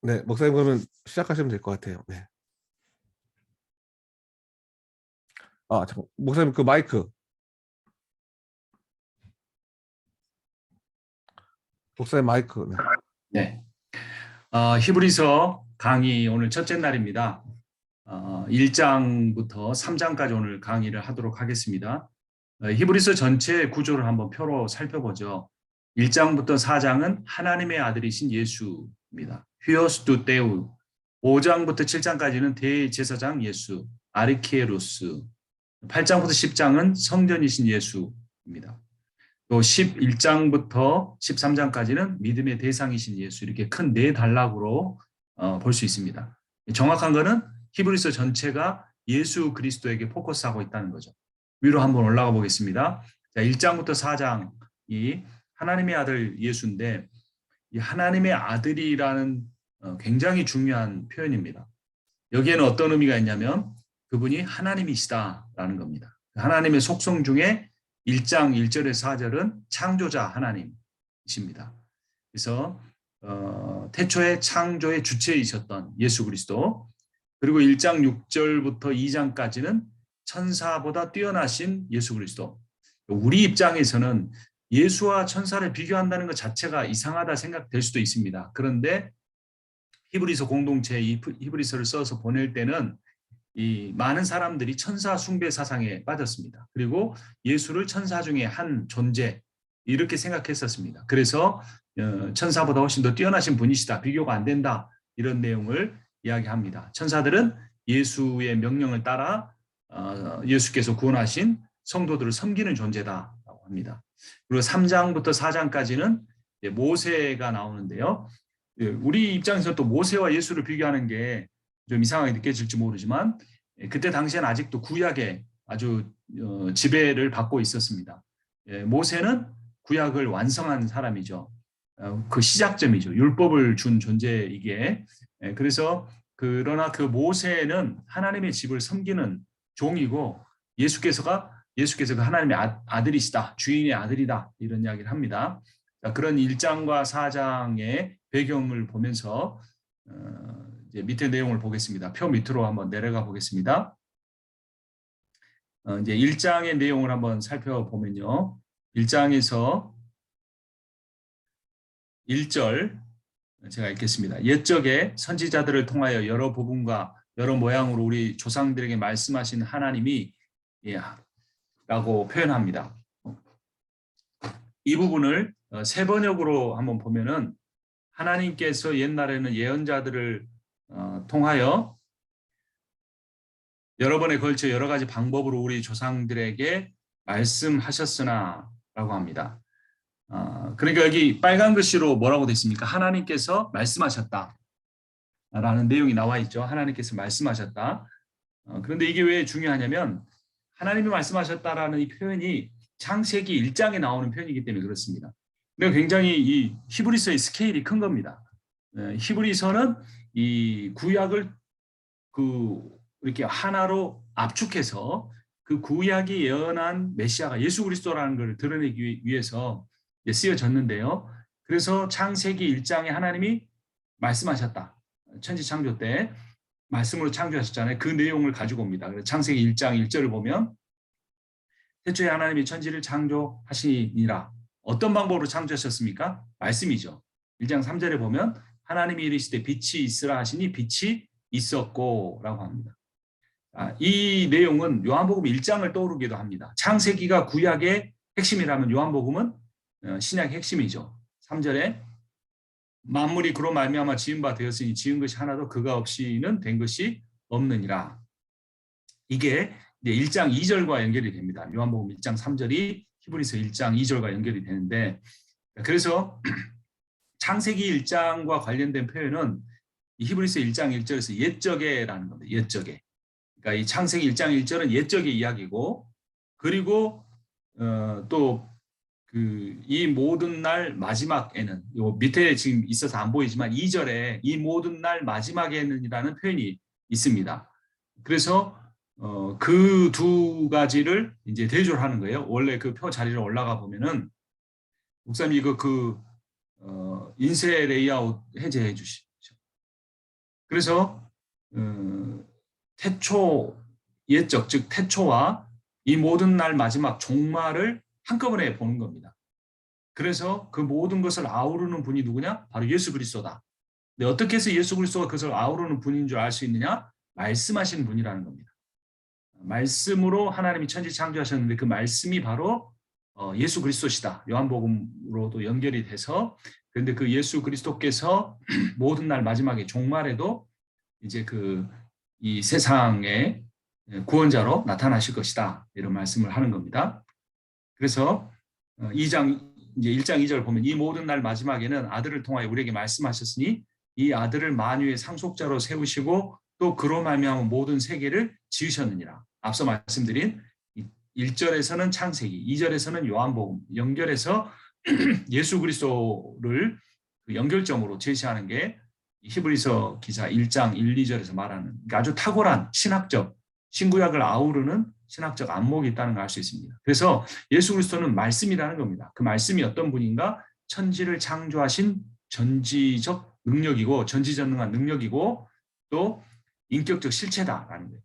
네, 목사님 그러면 시작하시면 될 것 같아요. 네. 잠깐, 목사님 그 마이크, 목사님 마이크. 네. 네. 히브리서 강의 오늘 첫째 날입니다. 1장부터 3장까지 오늘 강의를 하도록 하겠습니다. 히브리서 전체 구조를 한번 표로 살펴보죠. 1장부터 4장은 하나님의 아들이신 예수입니다. 휴오스 두 테우. 5장부터 7장까지는 대제사장 예수, 아르키에로스. 8장부터 10장은 성전이신 예수입니다. 또 11장부터 13장까지는 믿음의 대상이신 예수, 이렇게 큰 네 단락으로 볼 수 있습니다. 정확한 거는 히브리서 전체가 예수 그리스도에게 포커스하고 있다는 거죠. 위로 한번 올라가 보겠습니다. 자, 1장부터 4장이 하나님의 아들 예수인데, 이 하나님의 아들이라는 굉장히 중요한 표현입니다. 여기에는 어떤 의미가 있냐면 그분이 하나님이시다라는 겁니다. 하나님의 속성 중에 1장 1절에서 4절은 창조자 하나님이십니다. 그래서 태초에 창조의 주체이셨던 예수 그리스도, 그리고 1장 6절부터 2장까지는 천사보다 뛰어나신 예수 그리스도. 우리 입장에서는 예수와 천사를 비교한다는 것 자체가 이상하다 생각될 수도 있습니다. 그런데 히브리서 공동체 히브리서를 써서 보낼 때는 이 많은 사람들이 천사 숭배 사상에 빠졌습니다. 그리고 예수를 천사 중에 한 존재 이렇게 생각했었습니다. 그래서 천사보다 훨씬 더 뛰어나신 분이시다, 비교가 안 된다, 이런 내용을 이야기합니다. 천사들은 예수의 명령을 따라 예수께서 구원하신 성도들을 섬기는 존재다라고 합니다. 그리고 3장부터 4장까지는 모세가 나오는데요. 우리 입장에서 또 모세와 예수를 비교하는 게 좀 이상하게 느껴질지 모르지만, 그때 당시에는 아직도 구약에 아주 지배를 받고 있었습니다. 모세는 구약을 완성한 사람이죠. 그 시작점이죠. 율법을 준 존재 이게. 그래서 그러나 그 모세는 하나님의 집을 섬기는 종이고, 예수께서 그 하나님의 아들이시다, 주인의 아들이다, 이런 이야기를 합니다. 그런 1장과 4장의 배경을 보면서 이제 밑에 내용을 보겠습니다. 표 밑으로 한번 내려가 보겠습니다. 이제 1장의 내용을 한번 살펴보면요. 1장에서 1절 제가 읽겠습니다. 옛적에 선지자들을 통하여 여러 부분과 여러 모양으로 우리 조상들에게 말씀하신 하나님이 라고 표현합니다. 이 부분을 세 번역으로 한번 보면은, 하나님께서 옛날에는 예언자들을 통하여 여러 번에 걸쳐 여러 가지 방법으로 우리 조상들에게 말씀하셨으나 라고 합니다. 그러니까 여기 빨간 글씨로 뭐라고 되어 있습니까? 하나님께서 말씀하셨다 라는 내용이 나와 있죠. 하나님께서 말씀하셨다. 그런데 이게 왜 중요하냐면, 하나님이 말씀하셨다라는 이 표현이 창세기 1장에 나오는 표현이기 때문에 그렇습니다. 그러니까 굉장히 이 히브리서의 스케일이 큰 겁니다. 히브리서는 이 구약을 이렇게 하나로 압축해서 그 구약이 예언한 메시아가 예수 그리스도라는 것을 드러내기 위해서 쓰여졌는데요. 그래서 창세기 1장에 하나님이 말씀하셨다. 천지 창조 때 말씀으로 창조하셨잖아요. 그 내용을 가지고 옵니다. 그래서 창세기 1장 1절을 보면, 태초에 하나님이 천지를 창조하시니라. 어떤 방법으로 창조하셨습니까? 말씀이죠. 1장 3절에 보면 하나님이 이르시되 빛이 있으라 하시니 빛이 있었고 라고 합니다. 이 내용은 요한복음 1장을 떠오르기도 합니다. 창세기가 구약의 핵심이라면 요한복음은 신약의 핵심이죠. 3절에 만물이 그로 말미암아 지은 바 되었으니 지은 것이 하나도 그가 없이는 된 것이 없느니라. 이게 이제 1장 2절과 연결이 됩니다. 요한복음 1장 3절이 히브리서 1장 2절과 연결이 되는데, 그래서 창세기 1장과 관련된 표현은 히브리서 1장 1절에서 옛적에라는 겁니다. 옛적에. 그러니까 이 창세기 1장 1절은 옛적의 이야기고, 그리고 또 이 모든 날 마지막에는, 요 밑에 지금 있어서 안 보이지만 2절에 이 모든 날 마지막에는이라는 표현이 있습니다. 그래서 그 두 가지를 이제 대조를 하는 거예요. 원래 그 표 자리로 올라가 보면은, 목사님 이거 인쇄 레이아웃 해제해 주시죠. 그래서 태초 예적, 즉 태초와 이 모든 날 마지막 종말을 한꺼번에 보는 겁니다. 그래서 그 모든 것을 아우르는 분이 누구냐? 바로 예수 그리스도다. 근데 어떻게 해서 예수 그리스도가 그것을 아우르는 분인 줄 알 수 있느냐? 말씀하시는 분이라는 겁니다. 말씀으로 하나님이 천지 창조하셨는데 그 말씀이 바로 예수 그리스도시다. 요한복음으로도 연결이 돼서, 그런데 그 예수 그리스도께서 모든 날 마지막에 종말에도 이제 이 세상의 구원자로 나타나실 것이다. 이런 말씀을 하는 겁니다. 그래서 2장 이제 1장 2절 보면 이 모든 날 마지막에는 아들을 통하여 우리에게 말씀하셨으니 이 아들을 만유의 상속자로 세우시고 또 그로 말미암아 모든 세계를 지으셨느니라. 앞서 말씀드린 1절에서는 창세기, 2절에서는 요한복음 연결해서 예수 그리스도를 연결점으로 제시하는 게 히브리서 기사 1장 1, 2절에서 말하는 아주 탁월한 신학적 신구약을 아우르는 신학적 안목이 있다는 걸 알 수 있습니다. 그래서 예수 그리스도는 말씀이라는 겁니다. 그 말씀이 어떤 분인가? 천지를 창조하신 전지적 능력이고 전지전능한 능력이고 또 인격적 실체다라는 거예요.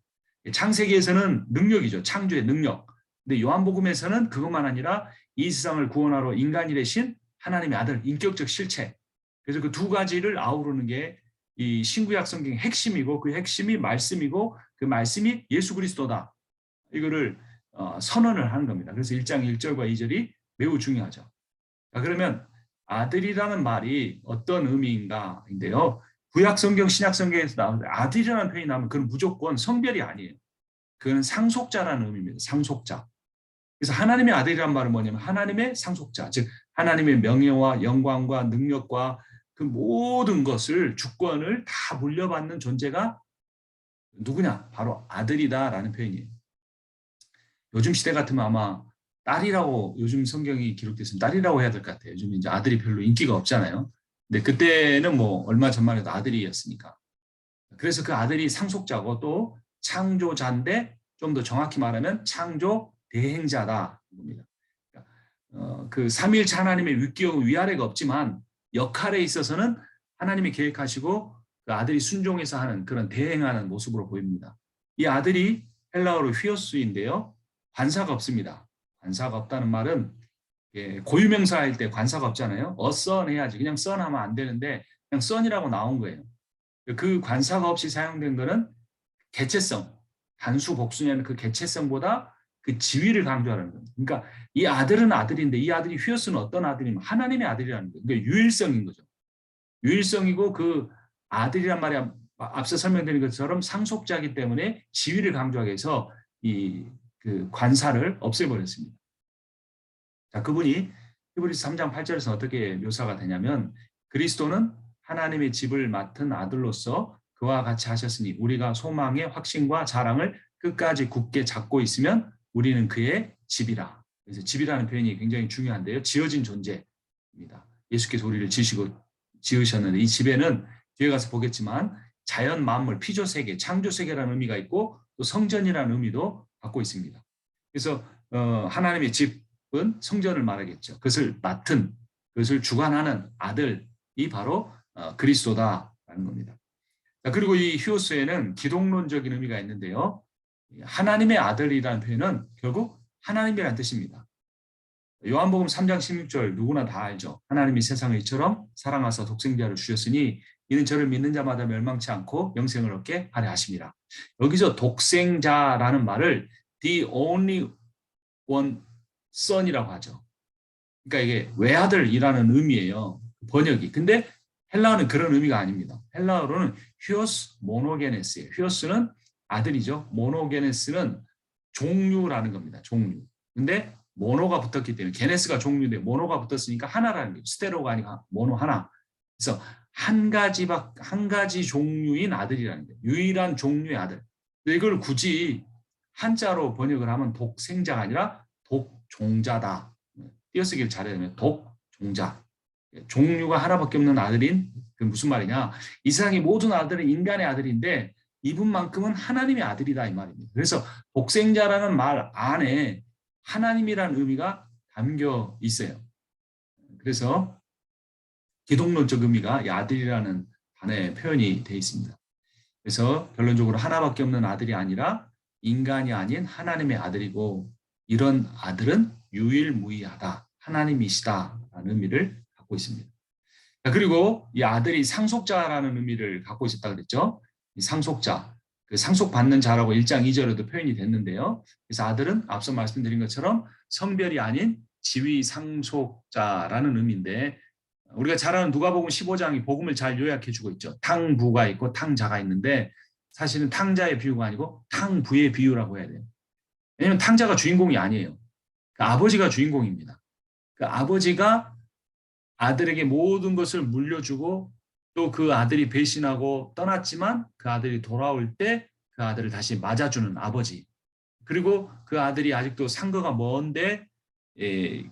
창세기에서는 능력이죠. 창조의 능력. 근데 요한복음에서는 그것만 아니라 이 세상을 구원하러 인간이 되신 하나님의 아들, 인격적 실체. 그래서 그 두 가지를 아우르는 게 이 신구약 성경의 핵심이고 그 핵심이 말씀이고 그 말씀이 예수 그리스도다. 이거를 선언을 하는 겁니다. 그래서 1장 1절과 2절이 매우 중요하죠. 자, 그러면 아들이라는 말이 어떤 의미인가인데요. 구약 성경, 신약 성경에서 나오는데 아들이라는 표현이 나오면 그건 무조건 성별이 아니에요. 그건 상속자라는 의미입니다. 상속자. 그래서 하나님의 아들이란 말은 뭐냐면 하나님의 상속자, 즉 하나님의 명예와 영광과 능력과 그 모든 것을 주권을 다 물려받는 존재가 누구냐? 바로 아들이다라는 표현이에요. 요즘 시대 같으면 아마 딸이라고 요즘 성경이 기록됐으면 딸이라고 해야 될 것 같아요. 요즘 이제 아들이 별로 인기가 없잖아요. 근데 그때는 뭐 얼마 전만 해도 아들이었으니까. 그래서 그 아들이 상속자고 또 창조자인데 좀 더 정확히 말하면 창조 대행자다. 그 삼위일체 하나님의 윗기업 위아래가 없지만 역할에 있어서는 하나님이 계획하시고 그 아들이 순종해서 하는 그런 대행하는 모습으로 보입니다. 이 아들이 헬라어로 휘오스인데요. 관사가 없습니다. 관사가 없다는 말은 고유명사 할 때 관사가 없잖아요. son 해야지. 그냥 son 하면 안 되는데 그냥 son이라고 나온 거예요. 그 관사가 없이 사용된 거는 개체성, 단수 복수냐는 그 개체성보다 그 지위를 강조하는 겁니다. 그러니까 이 아들은 아들인데 이 아들이 휘오스는 어떤 아들이면 하나님의 아들이라는 거예요. 그러니까 유일성인 거죠. 유일성이고 그 아들이란 말이 앞서 설명드린 것처럼 상속자이기 때문에 지위를 강조하기 위해서 그 관사를 없애버렸습니다. 자, 그분이 히브리서 3장 8절에서 어떻게 묘사가 되냐면 그리스도는 하나님의 집을 맡은 아들로서 그와 같이 하셨으니 우리가 소망의 확신과 자랑을 끝까지 굳게 잡고 있으면 우리는 그의 집이라. 그래서 집이라는 표현이 굉장히 중요한데요. 지어진 존재입니다. 예수께서 우리를 지으셨는데 이 집에는 뒤에 가서 보겠지만 자연 만물, 피조 세계, 창조 세계라는 의미가 있고 또 성전이라는 의미도 갖고 있습니다. 그래서 하나님의 집은 성전을 말하겠죠. 그것을 맡은, 그것을 주관하는 아들이 바로 그리스도다라는 겁니다. 그리고 이 히오스에는 기독론적인 의미가 있는데요. 하나님의 아들이라는 표현은 결국 하나님이라는 뜻입니다. 요한복음 3장 16절 누구나 다 알죠. 하나님이 세상을 이처럼 사랑하사 독생자를 주셨으니 이는 저를 믿는 자마다 멸망치 않고 영생을 얻게 하려 하심이라. 여기서 독생자라는 말을 the only one son이라고 하죠. 그러니까 이게 외아들이라는 의미예요. 번역이. 근데 헬라어는 그런 의미가 아닙니다. 헬라어로는 휴오스 모노게네스예요. 휴오스는 아들이죠. 모노게네스는 종류라는 겁니다. 종류. 근데 모노가 붙었기 때문에 게네스가 종류인데 모노가 붙었으니까 하나라는 거죠. 스테로가 아니라 모노 하나. 그래서 한 가지 종류인 아들이라는 거예요. 유일한 종류의 아들. 이걸 굳이 한자로 번역을 하면 독생자가 아니라 독종자다. 띄어쓰기를 잘해야 되면 독종자. 종류가 하나밖에 없는 아들인 그 무슨 말이냐? 이 세상의 모든 아들은 인간의 아들인데 이분만큼은 하나님의 아들이다 이 말입니다. 그래서 독생자라는 말 안에 하나님이라는 의미가 담겨 있어요. 그래서 기독론적 의미가 이 아들이라는 단어의 표현이 되어 있습니다. 그래서 결론적으로 하나밖에 없는 아들이 아니라 인간이 아닌 하나님의 아들이고 이런 아들은 유일무이하다. 하나님이시다라는 의미를 갖고 있습니다. 그리고 이 아들이 상속자라는 의미를 갖고 있었다 그랬죠. 이 상속자, 그 상속받는 자라고 1장 2절에도 표현이 됐는데요. 그래서 아들은 앞서 말씀드린 것처럼 성별이 아닌 지위 상속자라는 의미인데 우리가 잘 아는 누가복음 15장이 복음을 잘 요약해주고 있죠. 탕부가 있고 탕자가 있는데 사실은 탕자의 비유가 아니고 탕부의 비유라고 해야 돼요. 왜냐하면 탕자가 주인공이 아니에요. 그 아버지가 주인공입니다. 그 아버지가 아들에게 모든 것을 물려주고 또 그 아들이 배신하고 떠났지만 그 아들이 돌아올 때 그 아들을 다시 맞아주는 아버지. 그리고 그 아들이 아직도 상거가 먼데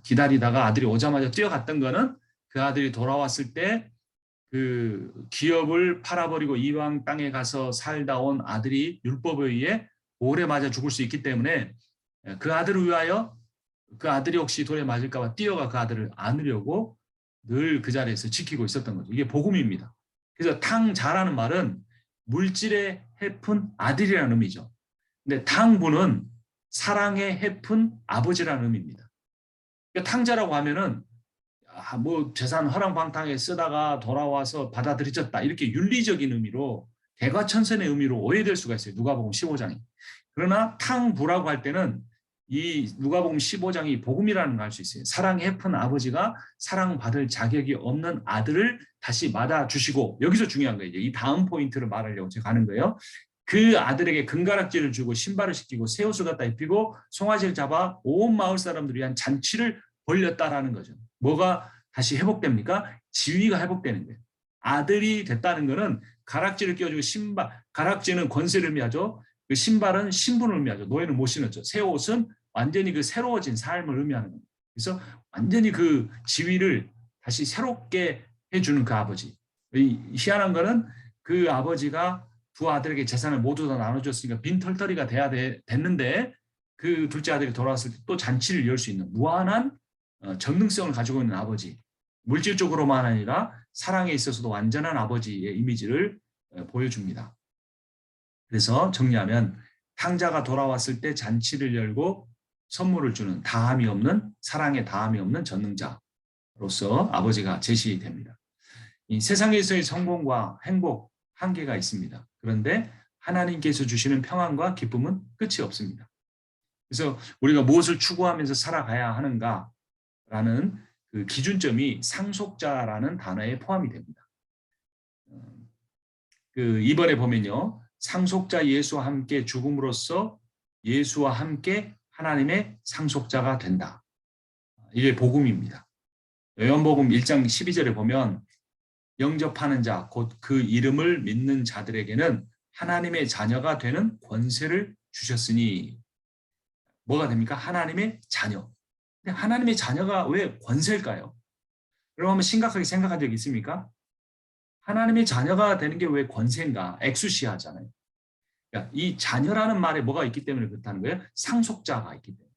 기다리다가 아들이 오자마자 뛰어갔던 거는 그 아들이 돌아왔을 때 그 기업을 팔아버리고 이방 땅에 가서 살다 온 아들이 율법에 의해 돌에 맞아 죽을 수 있기 때문에 그 아들을 위하여 그 아들이 혹시 돌에 맞을까 봐 뛰어가 그 아들을 안으려고 늘 그 자리에서 지키고 있었던 거죠. 이게 복음입니다. 그래서 탕자라는 말은 물질의 해픈 아들이라는 의미죠. 근데 탕부는 사랑의 해픈 아버지라는 의미입니다. 그러니까 탕자라고 하면은 뭐 재산 허랑방탕에 쓰다가 돌아와서 받아들여졌다 이렇게 윤리적인 의미로 개과천선의 의미로 오해될 수가 있어요. 누가복음 15장이. 그러나 탕부라고 할 때는 이 누가복음 15장이 복음이라는 걸 알 수 있어요. 사랑의 해픈 아버지가 사랑받을 자격이 없는 아들을 다시 맞아주시고 여기서 중요한 거예요. 이 다음 포인트를 말하려고 제가 가는 거예요. 그 아들에게 금가락지를 주고 신발을 시키고 새 옷을 갖다 입히고 송아지를 잡아 온 마을 사람들을 위한 잔치를 벌렸다라는 거죠. 뭐가 다시 회복됩니까? 지위가 회복되는 거예요. 아들이 됐다는 것은 가락지를 끼워주고 신발, 가락지는 권세를 의미하죠. 그 신발은 신분을 의미하죠. 노예는 못 신었죠. 새 옷은 완전히 그 새로워진 삶을 의미하는 겁니다. 그래서 완전히 그 지위를 다시 새롭게 해주는 그 아버지. 희한한 거는 그 아버지가 두 아들에게 재산을 모두 다 나눠줬으니까 빈털터리가 됐는데 그 둘째 아들이 돌아왔을 때 또 잔치를 열 수 있는 무한한 전능성을 가지고 있는 아버지. 물질적으로만 아니라 사랑에 있어서도 완전한 아버지의 이미지를 보여줍니다. 그래서 정리하면 탕자가 돌아왔을 때 잔치를 열고 선물을 주는 다함이 없는 사랑의 다함이 없는 전능자로서 아버지가 제시됩니다. 이 세상에서의 성공과 행복 한계가 있습니다. 그런데 하나님께서 주시는 평안과 기쁨은 끝이 없습니다. 그래서 우리가 무엇을 추구하면서 살아가야 하는가라는 그 기준점이 상속자라는 단어에 포함이 됩니다. 그 이번에 보면요. 상속자 예수와 함께 죽음으로써 예수와 함께 하나님의 상속자가 된다. 이게 복음입니다. 요한복음 1장 12절에 보면 영접하는 자, 곧 그 이름을 믿는 자들에게는 하나님의 자녀가 되는 권세를 주셨으니 뭐가 됩니까? 하나님의 자녀. 근데 하나님의 자녀가 왜 권세일까요? 여러분 한번 심각하게 생각한 적 있습니까? 하나님의 자녀가 되는 게 왜 권세인가? 엑수시아잖아요. 그러니까 이 자녀라는 말에 뭐가 있기 때문에 그렇다는 거예요? 상속자가 있기 때문에.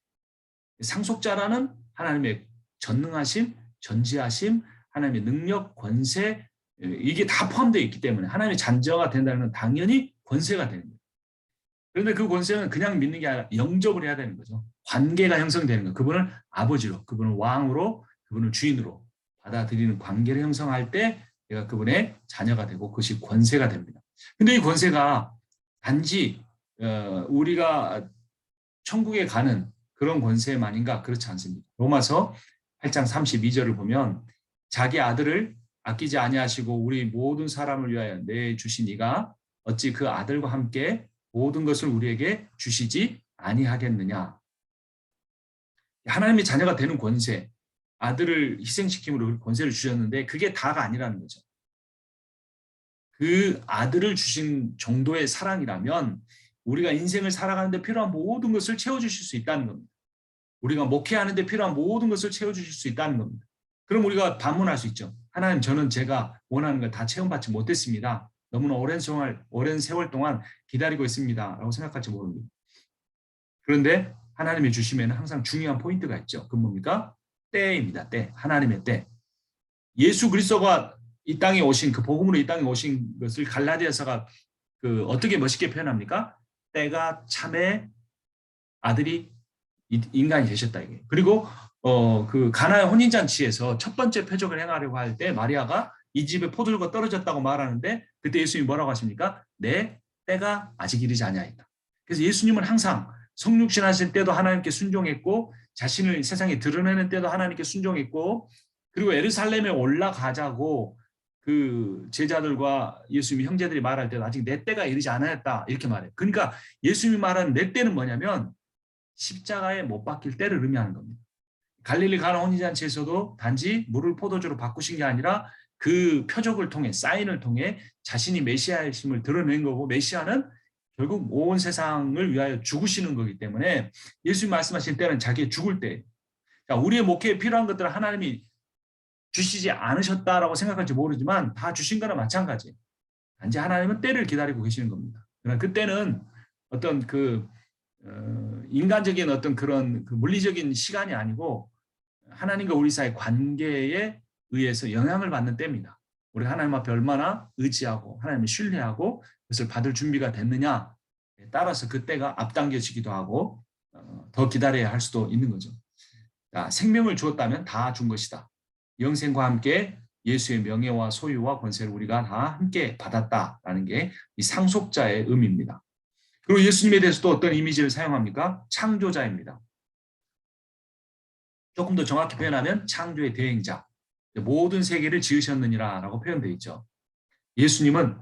상속자라는 하나님의 전능하심, 전지하심, 하나님의 능력, 권세 이게 다 포함되어 있기 때문에 하나님의 자녀가 된다는 건 당연히 권세가 되는 거예요. 그런데 그 권세는 그냥 믿는 게 아니라 영접을 해야 되는 거죠. 관계가 형성되는 거예요. 그분을 아버지로, 그분을 왕으로, 그분을 주인으로 받아들이는 관계를 형성할 때 내가 그분의 자녀가 되고 그것이 권세가 됩니다. 근데 이 권세가 단지 우리가 천국에 가는 그런 권세만인가? 그렇지 않습니다. 로마서 8장 32절을 보면 자기 아들을 아끼지 아니하시고 우리 모든 사람을 위하여 내주신 이가 어찌 그 아들과 함께 모든 것을 우리에게 주시지 아니하겠느냐. 하나님의 자녀가 되는 권세, 아들을 희생시킴으로 권세를 주셨는데 그게 다가 아니라는 거죠. 그 아들을 주신 정도의 사랑이라면 우리가 인생을 살아가는데 필요한 모든 것을 채워주실 수 있다는 겁니다. 우리가 목회하는데 필요한 모든 것을 채워주실 수 있다는 겁니다. 그럼 우리가 반문할 수 있죠. 하나님, 저는 제가 원하는 걸 다 체험받지 못했습니다. 너무나 오랜 세월 동안 기다리고 있습니다. 라고 생각할지 모릅니다. 그런데 하나님의 주심에는 항상 중요한 포인트가 있죠. 그 뭡니까? 때입니다. 때. 하나님의 때. 예수 그리스도가 이 땅에 오신 그 복음으로 이 땅에 오신 것을 갈라디아서가 그 어떻게 멋있게 표현합니까? 때가 참에 아들이 인간이 되셨다 이게. 그리고 그 가나의 혼인잔치에서 첫 번째 표적을 행하려고 할 때 마리아가 이 집에 포도주가 떨어졌다고 말하는데 그때 예수님이 뭐라고 하십니까? 내 때가 아직 이르지 아니하였다. 그래서 예수님은 항상 성육신 하실 때도 하나님께 순종했고 자신을 세상에 드러내는 때도 하나님께 순종했고 그리고 예루살렘에 올라가자고 그 제자들과 예수님이 형제들이 말할 때도 아직 내 때가 이르지 않았다 이렇게 말해요. 그러니까 예수님이 말하는 내 때는 뭐냐면 십자가에 못 박힐 때를 의미하는 겁니다. 갈릴리 가나 혼인잔치에서도 단지 물을 포도주로 바꾸신 게 아니라 그 표적을 통해 사인을 통해 자신이 메시아이심을 드러낸 거고 메시아는 결국 온 세상을 위하여 죽으시는 거기 때문에 예수님 말씀하신 때는 자기의 죽을 때. 자, 우리의 목회에 필요한 것들을 하나님이 주시지 않으셨다라고 생각할지 모르지만 다 주신 거나 마찬가지예요. 단지 하나님은 때를 기다리고 계시는 겁니다. 그러나 그때는 어떤 그 인간적인 어떤 그런 그 물리적인 시간이 아니고 하나님과 우리 사이의 관계에 의해서 영향을 받는 때입니다. 우리 하나님 앞에 얼마나 의지하고 하나님을 신뢰하고 그것을 받을 준비가 됐느냐에 따라서 그때가 앞당겨지기도 하고 더 기다려야 할 수도 있는 거죠. 자, 생명을 주었다면 다 준 것이다. 영생과 함께 예수의 명예와 소유와 권세를 우리가 다 함께 받았다라는 게 이 상속자의 의미입니다. 그리고 예수님에 대해서도 어떤 이미지를 사용합니까? 창조자입니다. 조금 더 정확히 표현하면 창조의 대행자, 모든 세계를 지으셨느니라라고 표현되어 있죠. 예수님은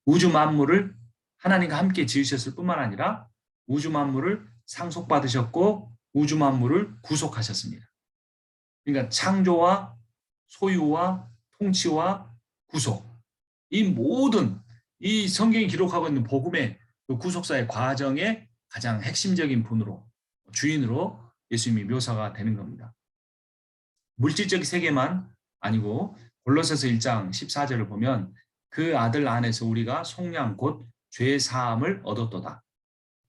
우주 만물을 하나님과 함께 지으셨을 뿐만 아니라 우주 만물을 상속받으셨고 우주 만물을 구속하셨습니다. 그러니까 창조와 소유와 통치와 구속, 이 모든 이 성경이 기록하고 있는 복음의 그 구속사의 과정의 가장 핵심적인 분으로 주인으로 예수님이 묘사가 되는 겁니다. 물질적 세계만 아니고 골로새서 1장 14절을 보면 그 아들 안에서 우리가 속량 곧 죄 사함을 얻었도다.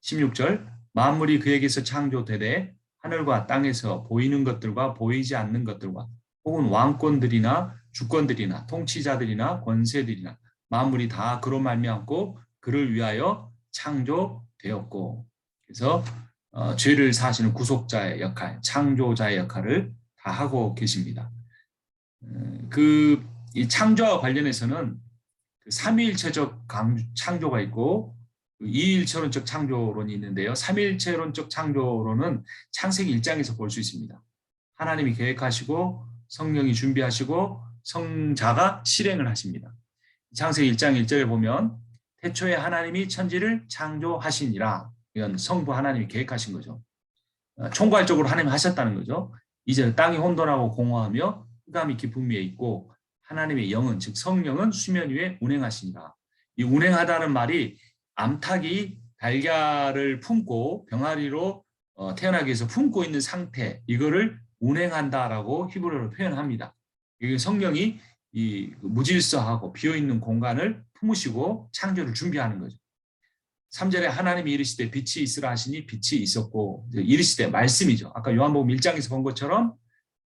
16절 만물이 그에게서 창조되되 하늘과 땅에서 보이는 것들과 보이지 않는 것들과 혹은 왕권들이나 주권들이나 통치자들이나 권세들이나 만물이 다 그로 말미암고 그를 위하여 창조되었고 그래서 죄를 사시는 구속자의 역할, 창조자의 역할을 다 하고 계십니다. 이 창조와 관련해서는 그 삼위일체적 창조가 있고 이일체론적 창조론이 있는데요. 삼위일체론적 창조론은 창세기 1장에서 볼 수 있습니다. 하나님이 계획하시고 성령이 준비하시고 성자가 실행을 하십니다. 창세기 1장 1절에 보면 태초에 하나님이 천지를 창조하시니라. 이건 성부 하나님이 계획하신 거죠. 총괄적으로 하나님이 하셨다는 거죠. 이제 땅이 혼돈하고 공허하며 흑암이 깊은 위에 있고 하나님의 영은 즉 성령은 수면 위에 운행하시니라. 이 운행하다는 말이 암탉이 달걀을 품고 병아리로 태어나기 위해서 품고 있는 상태 이거를 운행한다라고 히브리어로 표현합니다. 이게 성령이 이 무질서하고 비어있는 공간을 품으시고 창조를 준비하는 거죠. 3절에 하나님이 이르시되 빛이 있으라 하시니 빛이 있었고 이르시되 말씀이죠. 아까 요한복음 1장에서 본 것처럼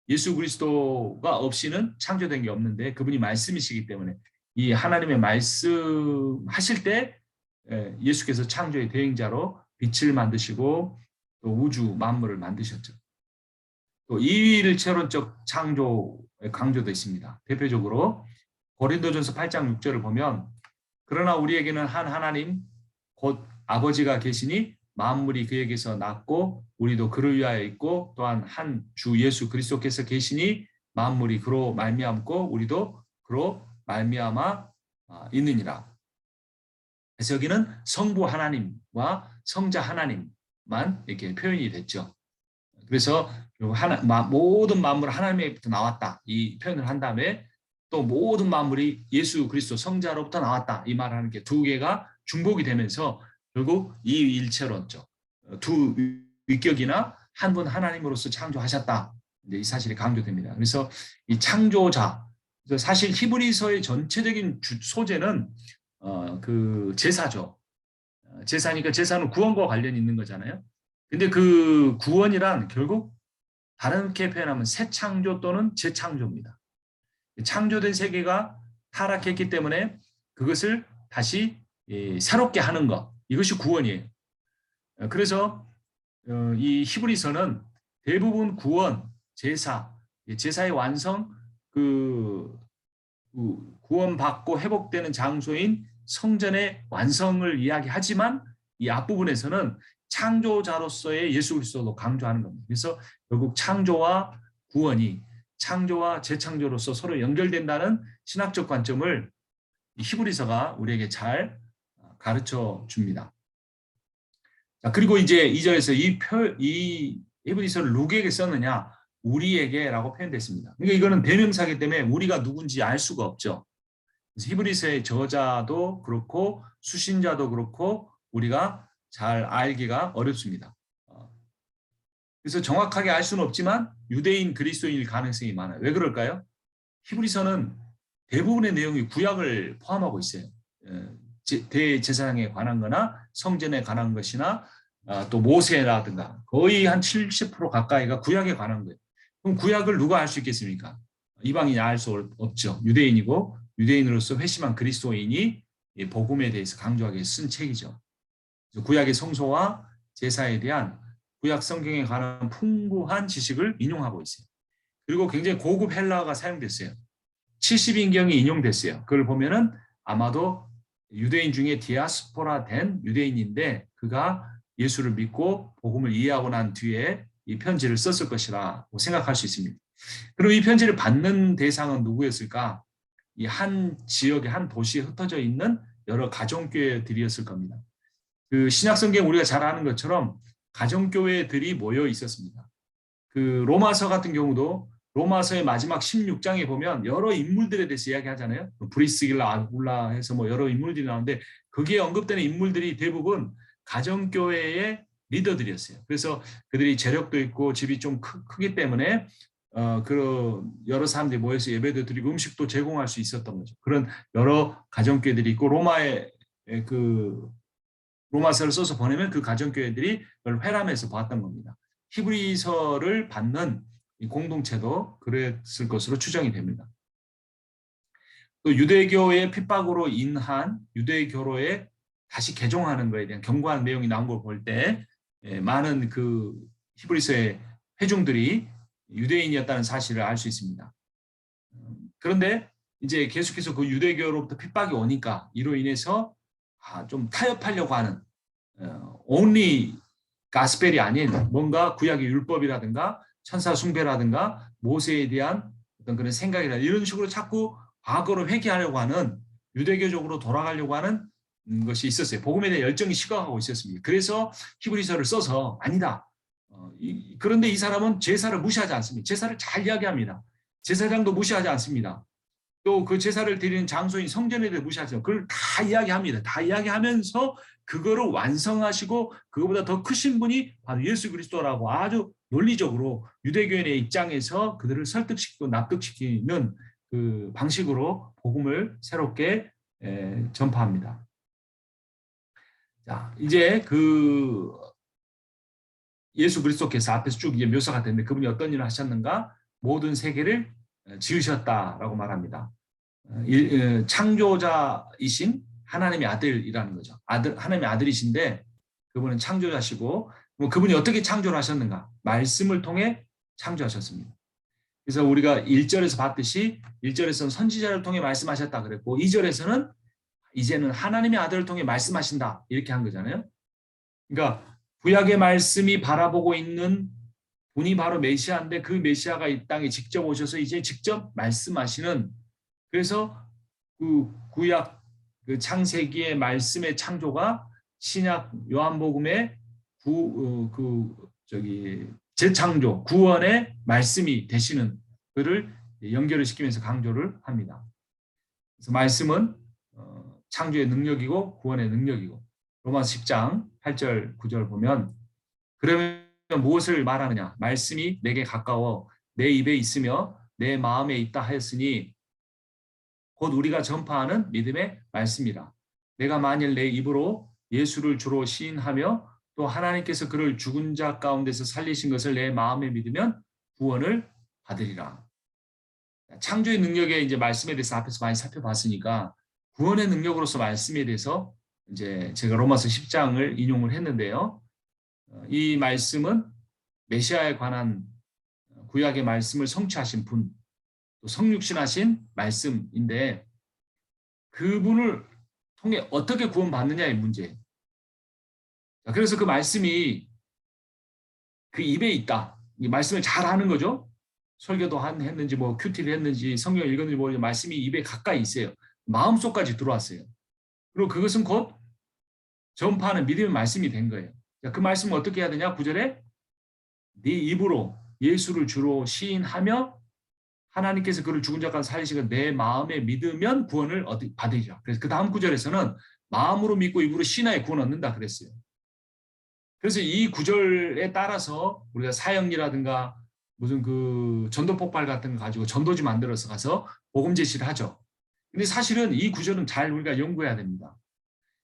예수 그리스도가 없이는 창조된 게 없는데 그분이 말씀이시기 때문에 이 하나님의 말씀하실 때 예수께서 창조의 대행자로 빛을 만드시고 또 우주 만물을 만드셨죠. 또 이일체론적 창조의 강조도 있습니다. 대표적으로 고린도전서 8장 6절을 보면 그러나 우리에게는 한 하나님 곧 아버지가 계시니 만물이 그에게서 났고 우리도 그를 위하여 있고 또한 한 주 예수 그리스도께서 계시니 만물이 그로 말미암고 우리도 그로 말미암아 있느니라. 그래서 여기는 성부 하나님과 성자 하나님만 이렇게 표현이 됐죠. 그래서 모든 만물 하나님에부터 나왔다 이 표현을 한 다음에 또 모든 만물이 예수 그리스도 성자로부터 나왔다 이 말을 하는 게 두 개가 중복이 되면서 결국 이 일체론적 두 위격이나 한 분 하나님으로서 창조하셨다 이 사실이 강조됩니다. 그래서 이 창조자 사실 히브리서의 전체적인 소재는 그 제사죠. 제사니까 제사는 구원과 관련이 있는 거잖아요. 근데 그 구원이란 결국 다르게 표현하면 새 창조 또는 재창조입니다. 창조된 세계가 타락했기 때문에 그것을 다시 새롭게 하는 것, 이것이 구원이에요. 그래서 이 히브리서는 대부분 구원, 제사의 완성, 구원받고 회복되는 장소인 성전의 완성을 이야기하지만 이 앞부분에서는 창조자로서의 예수 그리스도도 강조하는 겁니다. 그래서 결국 창조와 구원이 창조와 재창조로서 서로 연결된다는 신학적 관점을 히브리서가 우리에게 잘 가르쳐 줍니다. 자, 그리고 이제 2절에서 이 히브리서를 누구에게 썼느냐? 우리에게라고 표현됐습니다. 그러니까 이거는 대명사이기 때문에 우리가 누군지 알 수가 없죠. 그래서 히브리서의 저자도 그렇고 수신자도 그렇고 우리가 잘 알기가 어렵습니다. 그래서 정확하게 알 수는 없지만 유대인 그리스도인일 가능성이 많아요. 왜 그럴까요? 히브리서는 대부분의 내용이 구약을 포함하고 있어요. 대제사장에 관한 거나 성전에 관한 것이나 또 모세라든가 거의 한 70% 가까이가 구약에 관한 거예요. 그럼 구약을 누가 알 수 있겠습니까? 이방인이 알 수 없죠. 유대인이고 유대인으로서 회심한 그리스도인이 복음에 대해서 강조하게 쓴 책이죠. 구약의 성소와 제사에 대한 구약 성경에 관한 풍부한 지식을 인용하고 있어요. 그리고 굉장히 고급 헬라어가 사용됐어요. 70인경이 인용됐어요. 그걸 보면은 아마도 유대인 중에 디아스포라 된 유대인인데 그가 예수를 믿고 복음을 이해하고 난 뒤에 이 편지를 썼을 것이라고 생각할 수 있습니다. 그리고 이 편지를 받는 대상은 누구였을까? 이 한 지역의 한 도시에 흩어져 있는 여러 가정교회들이었을 겁니다. 그 신약성경 우리가 잘 아는 것처럼 가정교회들이 모여 있었습니다. 그 로마서 같은 경우도 로마서의 마지막 16장에 보면 여러 인물들에 대해서 이야기하잖아요. 브리스길라, 아굴라 해서 뭐 여러 인물들이 나오는데 거기에 언급되는 인물들이 대부분 가정교회의 리더들이었어요. 그래서 그들이 재력도 있고 집이 좀 크기 때문에 그런 여러 사람들이 모여서 예배도 드리고 음식도 제공할 수 있었던 거죠. 그런 여러 가정교회들이 있고 로마서를 써서 보내면 그 가정교회들이 그걸 회람해서 봤던 겁니다. 히브리서를 받는 이 공동체도 그랬을 것으로 추정이 됩니다. 또 유대교의 핍박으로 인한 유대교로에 다시 개종하는 것에 대한 경고하는 내용이 나온 걸 볼 때 많은 그 히브리서의 회중들이 유대인이었다는 사실을 알 수 있습니다. 그런데 이제 계속해서 그 유대교로부터 핍박이 오니까 이로 인해서 좀 타협하려고 하는 only 가스펠이 아닌 뭔가 구약의 율법이라든가 천사 숭배라든가 모세에 대한 어떤 그런 생각이라 이런 식으로 자꾸 과거로 회귀하려고 하는 유대교적으로 돌아가려고 하는 것이 있었어요. 복음에 대한 열정이 식어가고 있었습니다. 그래서 히브리서를 써서 아니다. 그런데 이 사람은 제사를 무시하지 않습니다. 제사를 잘 이야기합니다. 제사장도 무시하지 않습니다. 또 그 제사를 드리는 장소인 성전에 대해 무시하지 않습니다. 그걸 다 이야기합니다. 다 이야기하면서 그거를 완성하시고 그거보다 더 크신 분이 바로 예수 그리스도라고 아주 논리적으로 유대교인의 입장에서 그들을 설득시키고 납득시키는 그 방식으로 복음을 새롭게 전파합니다. 자, 이제 그 예수 그리스도께서 앞에서 쭉 이제 묘사가 됐는데 그분이 어떤 일을 하셨는가? 모든 세계를 지으셨다라고 말합니다. 창조자이신 하나님의 아들이라는 거죠. 하나님의 아들이신데 그분은 창조자시고 그분이 어떻게 창조를 하셨는가? 말씀을 통해 창조하셨습니다. 그래서 우리가 1절에서 봤듯이 1절에서는 선지자를 통해 말씀하셨다 그랬고 2절에서는 이제는 하나님의 아들을 통해 말씀하신다 이렇게 한 거잖아요. 그러니까 구약의 말씀이 바라보고 있는 분이 바로 메시아인데 그 메시아가 이 땅에 직접 오셔서 이제 직접 말씀하시는 그래서 그 구약 그 창세기의 말씀의 창조가 신약 요한복음의 재창조 구원의 말씀이 되시는 그를 연결을 시키면서 강조를 합니다. 그래서 말씀은 창조의 능력이고 구원의 능력이고 로마서 10장 8절 9절 보면 그러면 무엇을 말하느냐 말씀이 내게 가까워 내 입에 있으며 내 마음에 있다 하였으니 곧 우리가 전파하는 믿음의 말씀이라. 내가 만일 내 입으로 예수를 주로 시인하며 또 하나님께서 그를 죽은 자 가운데서 살리신 것을 내 마음에 믿으면 구원을 받으리라. 창조의 능력의 이제 말씀에 대해서 앞에서 많이 살펴봤으니까 구원의 능력으로서 말씀에 대해서 이제 제가 로마서 10장을 인용을 했는데요. 이 말씀은 메시아에 관한 구약의 말씀을 성취하신 분, 또 성육신하신 말씀인데 그분을 통해 어떻게 구원받느냐의 문제예요. 그래서 그 말씀이 그 입에 있다. 이 말씀을 잘 하는 거죠. 설교도 했는지 뭐 큐티를 했는지 성경을 읽었는지 모르겠는데 말씀이 입에 가까이 있어요. 마음속까지 들어왔어요. 그리고 그것은 곧 전파하는 믿음의 말씀이 된 거예요. 그 말씀을 어떻게 해야 되냐? 9절에 네 입으로 예수를 주로 시인하며 하나님께서 그를 죽은 자 가운데 살리시고 내 마음에 믿으면 구원을 받으리라. 그래서 그 다음 구절에서는 마음으로 믿고 입으로 신하에 구원 얻는다 그랬어요. 그래서 이 구절에 따라서 우리가 사형리라든가 무슨 그 전도 폭발 같은 거 가지고 전도지 만들어서 가서 복음 제시를 하죠. 근데 사실은 이 구절은 잘 우리가 연구해야 됩니다.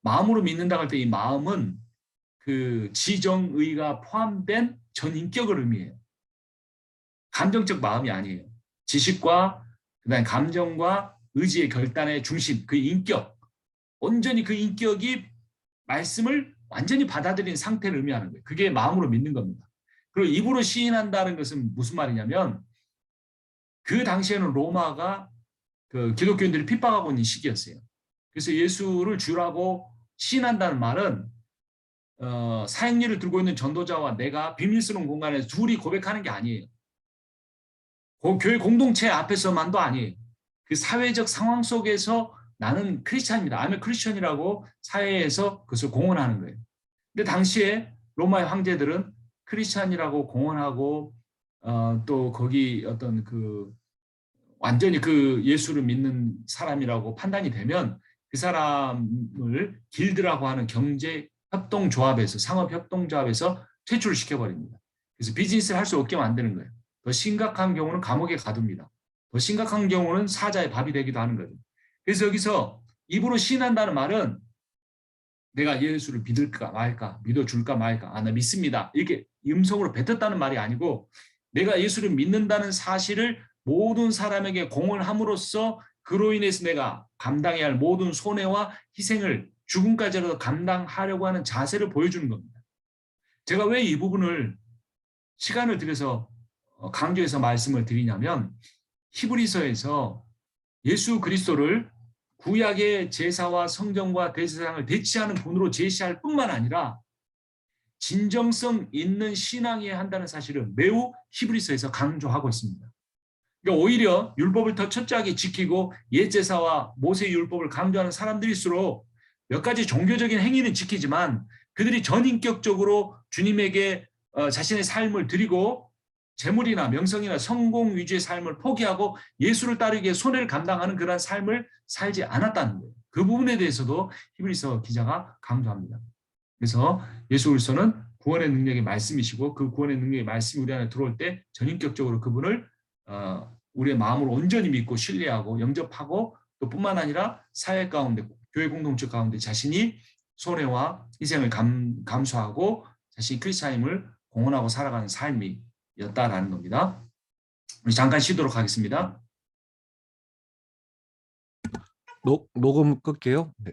마음으로 믿는다 할 때 이 마음은 그 지정의가 포함된 전인격을 의미해요. 감정적 마음이 아니에요. 지식과 그다음에 감정과 의지의 결단의 중심, 그 인격, 온전히 그 인격이 말씀을 완전히 받아들인 상태를 의미하는 거예요. 그게 마음으로 믿는 겁니다. 그리고 입으로 시인한다는 것은 무슨 말이냐면 그 당시에는 로마가 그 기독교인들이 핍박하고 있는 시기였어요. 그래서 예수를 주라고 시인한다는 말은 사형리를 들고 있는 전도자와 내가 비밀스러운 공간에서 둘이 고백하는 게 아니에요. 교회 공동체 앞에서만도 아니에요. 그 사회적 상황 속에서 나는 크리스찬입니다. 아멘 크리스천이라고 사회에서 그것을 공언하는 거예요. 근데 당시에 로마의 황제들은 크리스찬이라고 공언하고 또 거기 어떤 그 완전히 그 예수를 믿는 사람이라고 판단이 되면 그 사람을 길드라고 하는 경제 협동조합에서 상업협동조합에서 퇴출을 시켜버립니다. 그래서 비즈니스를 할 수 없게 만드는 거예요. 더 심각한 경우는 감옥에 가둡니다. 더 심각한 경우는 사자의 밥이 되기도 하는 거죠. 그래서 여기서 입으로 시인한다는 말은 내가 예수를 믿을까 말까, 믿어줄까 말까, 나 믿습니다. 이렇게 음성으로 뱉었다는 말이 아니고 내가 예수를 믿는다는 사실을 모든 사람에게 공언함으로써 그로 인해서 내가 감당해야 할 모든 손해와 희생을 죽음까지라도 감당하려고 하는 자세를 보여주는 겁니다. 제가 왜 이 부분을 시간을 들여서 강조해서 말씀을 드리냐면 히브리서에서 예수 그리스도를 구약의 제사와 성전과 대제사장을 대치하는 분으로 제시할 뿐만 아니라 진정성 있는 신앙이어야 한다는 사실을 매우 히브리서에서 강조하고 있습니다. 그러니까 오히려 율법을 더 철저하게 지키고 옛 제사와 모세 율법을 강조하는 사람들일수록 몇 가지 종교적인 행위는 지키지만 그들이 전인격적으로 주님에게 자신의 삶을 드리고 재물이나 명성이나 성공 위주의 삶을 포기하고 예수를 따르기 위해 손해를 감당하는 그런 삶을 살지 않았다는 거예요. 그 부분에 대해서도 히브리서 기자가 강조합니다. 그래서 예수 그리스도는 구원의 능력의 말씀이시고 그 구원의 능력의 말씀이 우리 안에 들어올 때 전인격적으로 그분을 우리의 마음으로 온전히 믿고 신뢰하고 영접하고 또 뿐만 아니라 사회 가운데 교회 공동체 가운데 자신이 손해와 희생을 감수하고 자신이 크리스찬임을 공언하고 살아가는 삶이었다라는 겁니다. 우리 잠깐 쉬도록 하겠습니다. 녹음 끌게요. 네.